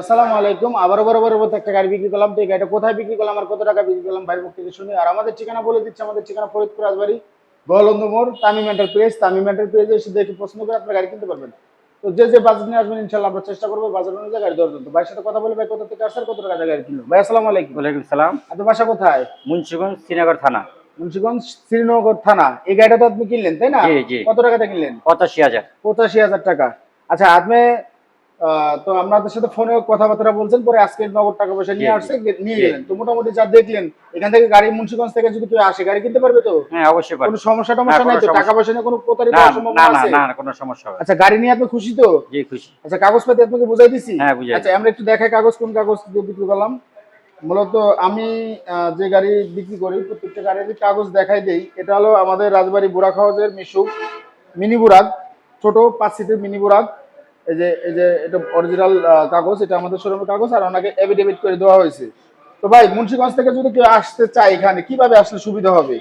আসসালামু আলাইকুম। আবারও বরাবরের মতো একটা গাড়ি বিক্রি করলাম। তো এই গাড়িটা কোথায় বিক্রি করলাম আর কত টাকা বিক্রি করলাম ভাইয়ের মুখ থেকে শুনি। আর আমাদের ঠিকানা বলে দিচ্ছি, আমাদের ঠিকানা ফরিদপুর রাজবাড়ী গোয়ালন্দ মোড়, তামিম এন্টারপ্রাইজ। তামিম এন্টারপ্রাইজে এসে দেখে পছন্দ করে আপনার গাড়ি কিনতে পারবেন। তো যে বাজেট নিয়ে আসবেন ইনশাল্লাহ আমরা চেষ্টা করবো বাজার অনুযায়ী গাড়ি দেওয়ার জন্য। ভাইয়ের সাথে কথা বলে ভাই কোথা থেকে আসছেন, কত টাকা দিয়ে গাড়ি কিনলো। ভাই আসসালামু আলাইকুম। ওয়ালাইকুম সালাম। আপনার বাসা কোথায়? মুন্সিগঞ্জ শ্রীনগর থানা। মুন্সিগঞ্জ শ্রীনগর থানা। এই গাড়িটা তো আপনি কিনলেন তাই না? জি জি। কত টাকাতে কিনলেন? 85,000। 85,000 টাকা। আচ্ছা আপনি তো আপনাদের সাথে ফোনে কথাবার্তা বলছেন, পরে আজকে নগদ টাকা পয়সা জি নিয়ে জি আসছে, নিয়ে জি। গেলেন। তো মোটামুটি যা দেখলেন এখান থেকে গাড়ি মুন্সিগঞ্জ থেকে যদি কেউ আসে গাড়ি কিনতে পারবে তো? হ্যাঁ অবশ্যই কোনো পারবে। সমস্যা না টমস্যা নাই কোনো তো? টাকা সমস্যা পয়সা নিয়ে কোনো প্রতারিত না হওয়ার না সম্ভাবনা না আছে? না না, কোনো সমস্যা হবে না। আচ্ছা গাড়ি নিয়ে আপনি খুশি তো? জি খুশি। আচ্ছা কাগজপাতি আপনাকে বুঝাই দিছি। হ্যাঁ বুঝাই আচ্ছা দিন। আমরা একটু দেখাই কাগজ, কোন কাগজ দিয়ে বিক্রি করলাম। মূলত আমি যে গাড়ি বিক্রি করি প্রত্যেকটা গাড়ির কাগজ দেখাই দেই। এটা হলো আমাদের রাজবাড়ী বুরাক হাউসের মিশুক মিনি বুরাক, ছোট 5 সিটের মিনি বুরাক। এই যে এটা অরিজিনাল কাগজ, এটা আমাদের শোরুমের কাগজ, আর ওনাকে এফিডেভিট করে দেওয়া হয়েছে। তো ভাই মুন্সিগঞ্জ থেকে যদি কেউ আসতে চায় এখানে কিভাবে আসলে সুবিধা হবে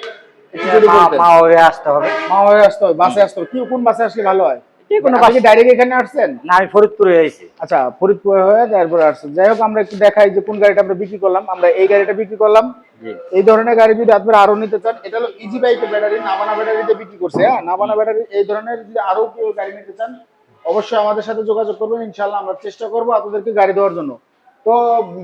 একটু যদি মা বলতেন। মা হয়ে আসতে হবে। মা হয়ে আসতে হবে, বাসে আসতে হবে, কি কোন বাসে আসলে ভালো হয়? যে কোনো আপনি বাস। কি ডাইরেক্ট এখানে আসছেন? না আমি ফরিদপুরে আইছি। আচ্ছা ফরিদপুর হয়ে তারপরে আসছেন। যাই হোক আমরা একটু দেখাই যে কোন গাড়িটা আমরা বিক্রি করলাম। আমরা এই গাড়িটা বিক্রি করলাম। জি। এই ধরনের গাড়ি যদি আপনারা আরো নিতে চান, এটা হলো ইজি বাইকের ব্যাটারি, নাবানা ব্যাটারিতে বিক্রি করছে। হ্যাঁ নাবানা ব্যাটারি। এই ধরনের যদি আরো কেউ গাড়ি নিতে চান অবশ্যই আমাদের সাথে যোগাযোগ করবেন, ইনশাল্লাহ আমরা চেষ্টা করবো আপনাদেরকে গাড়ি দেওয়ার জন্য। তো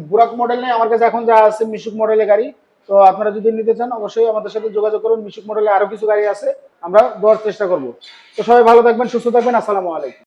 বুরাক মডেল নেই আমার কাছে, এখন যা আছে মিশুক মডেলের গাড়ি। তো আপনারা যদি নিতে চান অবশ্যই আমাদের সাথে যোগাযোগ করুন। মিশুক মডেলে আরো কিছু গাড়ি আছে, আমরা দেওয়ার চেষ্টা করবো। তো সবাই ভালো থাকবেন, সুস্থ থাকবেন। আসসালামু আলাইকুম।